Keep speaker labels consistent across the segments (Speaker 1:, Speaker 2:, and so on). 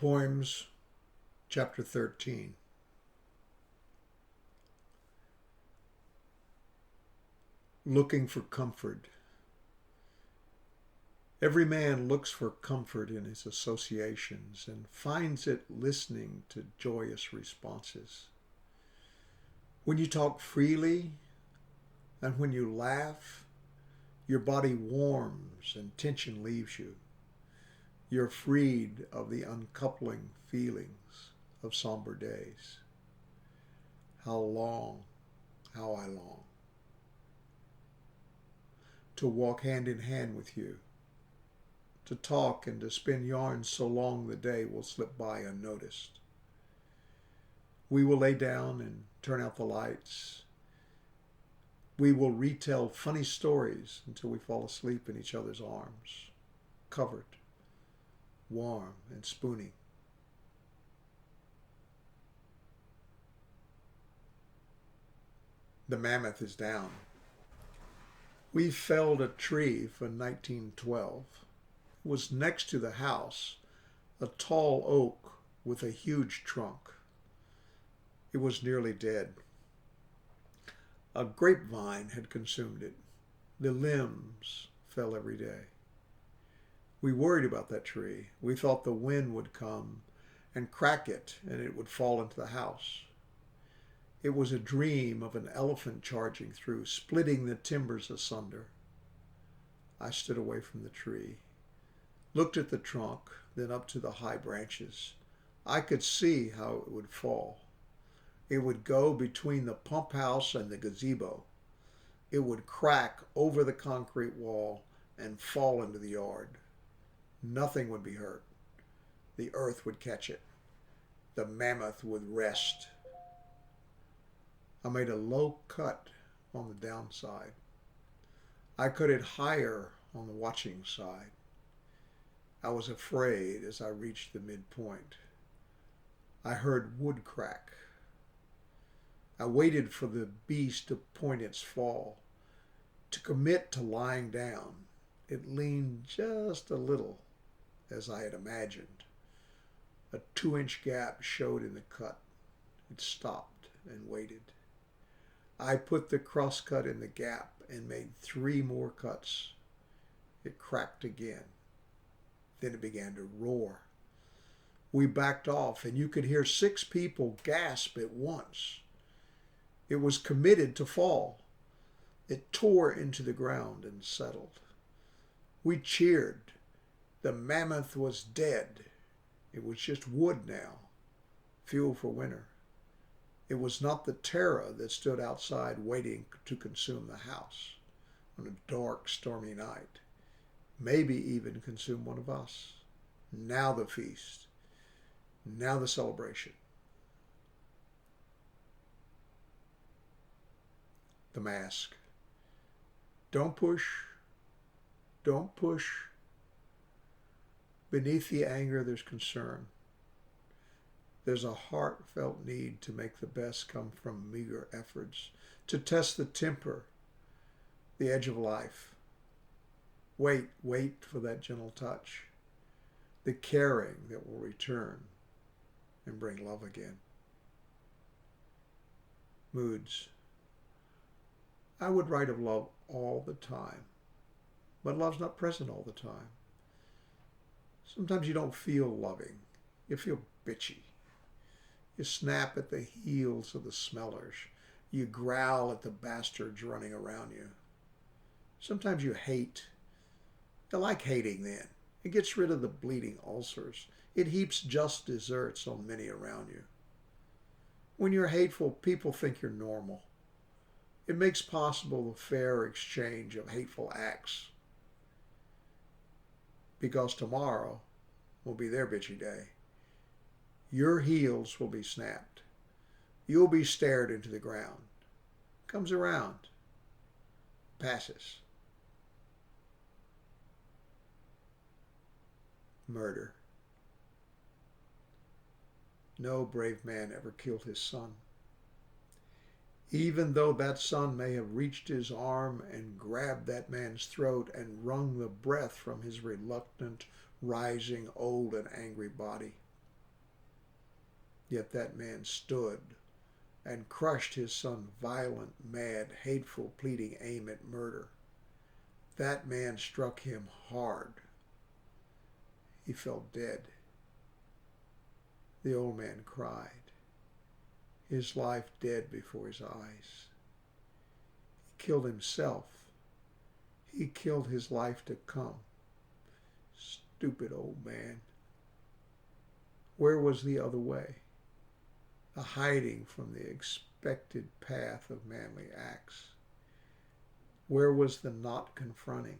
Speaker 1: Poems, Chapter 13. Looking for comfort. Every man looks for comfort in his associations and finds it listening to joyous responses. When you talk freely and when you laugh, your body warms and tension leaves you. You're freed of the uncoupling feelings of somber days. How long, how I long to walk hand in hand with you, to talk and to spin yarns so long the day will slip by unnoticed. We will lay down and turn out the lights. We will retell funny stories until we fall asleep in each other's arms, covered, warm and spooning. The mammoth is down. We felled a tree from 1912. It was next to the house, a tall oak with a huge trunk. It was nearly dead. A grapevine had consumed it. The limbs fell every day. We worried about that tree. We thought the wind would come and crack it and it would fall into the house. It was a dream of an elephant charging through, splitting the timbers asunder. I stood away from the tree, looked at the trunk, then up to the high branches. I could see how it would fall. It would go between the pump house and the gazebo. It would crack over the concrete wall and fall into the yard. Nothing would be hurt. The earth would catch it. The mammoth would rest. I made a low cut on the downside. I cut it higher on the watching side. I was afraid as I reached the midpoint. I heard wood crack. I waited for the beast to point its fall, to commit to lying down. It leaned just a little, as I had imagined. A 2-inch gap showed in the cut. It stopped and waited. I put the crosscut in the gap and made 3 more cuts. It cracked again. Then it began to roar. We backed off, and you could hear 6 people gasp at once. It was committed to fall. It tore into the ground and settled. We cheered. The mammoth was dead. It was just wood now, fuel for winter. It was not the terror that stood outside waiting to consume the house on a dark, stormy night, maybe even consume one of us. Now the feast. Now the celebration. The mask. Don't push. Don't push. Beneath the anger, there's concern. There's a heartfelt need to make the best come from meager efforts, to test the temper, the edge of life. Wait for that gentle touch, the caring that will return and bring love again. Moods. I would write of love all the time, but love's not present all the time. Sometimes you don't feel loving. You feel bitchy. You snap at the heels of the smellers. You growl at the bastards running around you. Sometimes you hate. You like hating then. It gets rid of the bleeding ulcers. It heaps just desserts on many around you. When you're hateful, people think you're normal. It makes possible the fair exchange of hateful acts. Because tomorrow will be their bitchy day. Your heels will be snapped. You'll be stared into the ground. Comes around. Passes. Murder. No brave man ever killed his son. Even though that son may have reached his arm and grabbed that man's throat and wrung the breath from his reluctant, rising, old and angry body. Yet that man stood and crushed his son's violent, mad, hateful, pleading aim at murder. That man struck him hard. He fell dead. The old man cried, his life dead before his eyes. He killed himself. He killed his life to come. Stupid old man. Where was the other way? The hiding from the expected path of manly acts. Where was the not confronting,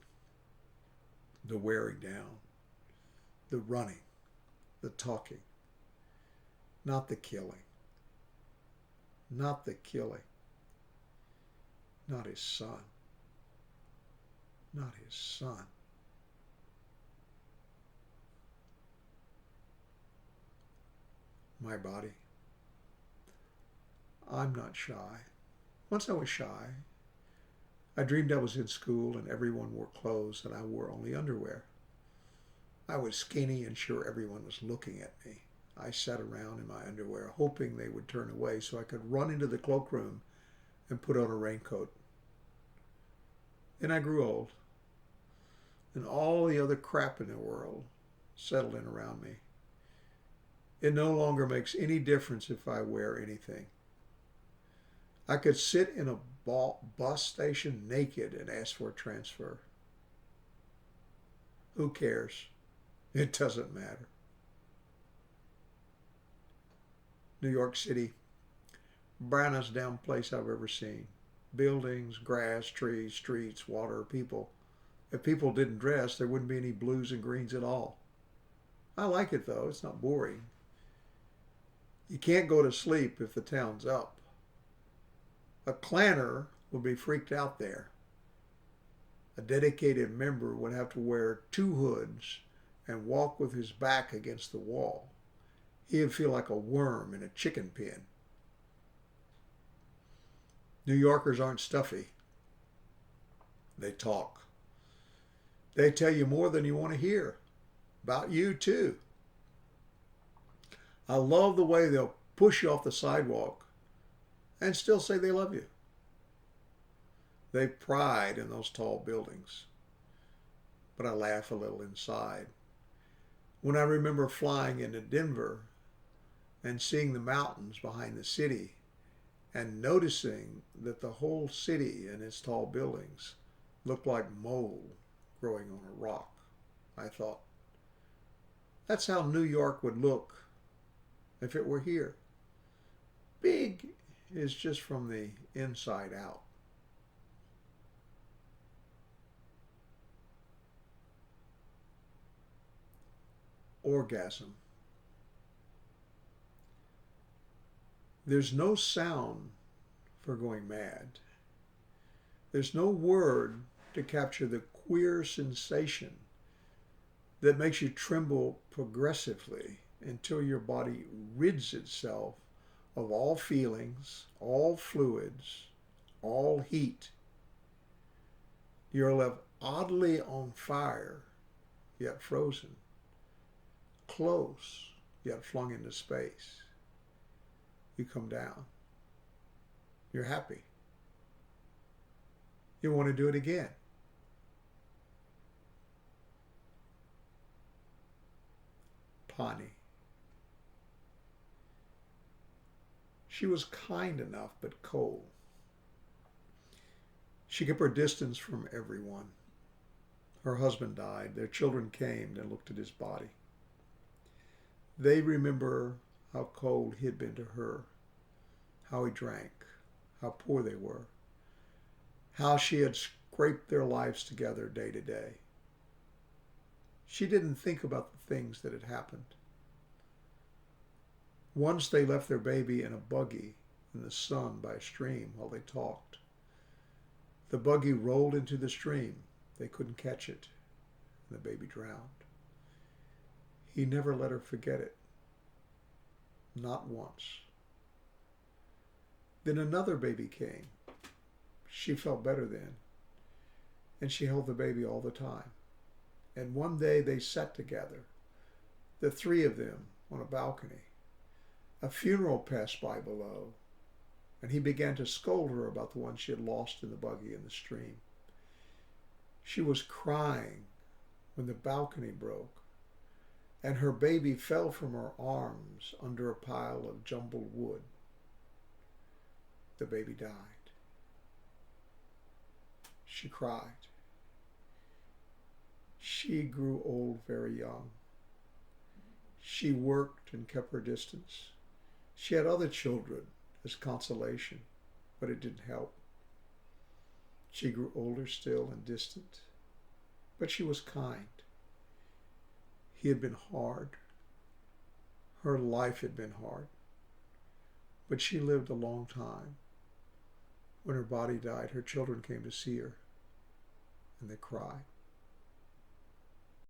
Speaker 1: the wearing down, the running, the talking? Not the killing. Not the killing. Not his son. Not his son. My body. I'm not shy. Once I was shy. I dreamed I was in school and everyone wore clothes and I wore only underwear. I was skinny and sure everyone was looking at me. I sat around in my underwear hoping they would turn away so I could run into the cloakroom and put on a raincoat. Then I grew old and all the other crap in the world settled in around me. It no longer makes any difference if I wear anything. I could sit in a bus station naked and ask for a transfer. Who cares? It doesn't matter. New York City, brownest damn place I've ever seen. Buildings, grass, trees, streets, water, people. If people didn't dress, there wouldn't be any blues and greens at all. I like it though, it's not boring. You can't go to sleep if the town's up. A clanner would be freaked out there. A dedicated member would have to wear 2 hoods and walk with his back against the wall. He'd feel like a worm in a chicken pen. New Yorkers aren't stuffy. They talk. They tell you more than you want to hear. About you too. I love the way they'll push you off the sidewalk and still say they love you. They pride in those tall buildings. But I laugh a little inside. When I remember flying into Denver and seeing the mountains behind the city and noticing that the whole city and its tall buildings looked like mold growing on a rock, I thought, that's how New York would look if it were here. Big is just from the inside out. Orgasm. There's no sound for going mad. There's no word to capture the queer sensation that makes you tremble progressively until your body rids itself of all feelings, all fluids, all heat. You're left oddly on fire, yet frozen. Close, yet flung into space. You come down. You're happy. You want to do it again. Pani. She was kind enough, but cold. She kept her distance from everyone. Her husband died. Their children came and looked at his body. They remember how cold he had been to her, how he drank, how poor they were, how she had scraped their lives together day to day. She didn't think about the things that had happened. Once they left their baby in a buggy in the sun by a stream while they talked. The buggy rolled into the stream. They couldn't catch it, and the baby drowned. He never let her forget it. Not once. Then another baby came. She felt better then, and she held the baby all the time. And one day they sat together, the 3 of them, on a balcony, A funeral passed by below, and he began to scold her about the one she had lost in the buggy in the stream. She was crying when the balcony broke, and her baby fell from her arms under a pile of jumbled wood. The baby died. She cried. She grew old very young. She worked and kept her distance. She had other children as consolation, but it didn't help. She grew older still and distant, but she was kind. He had been hard. Her life had been hard, but she lived a long time. When her body died, her children came to see her, and they cried.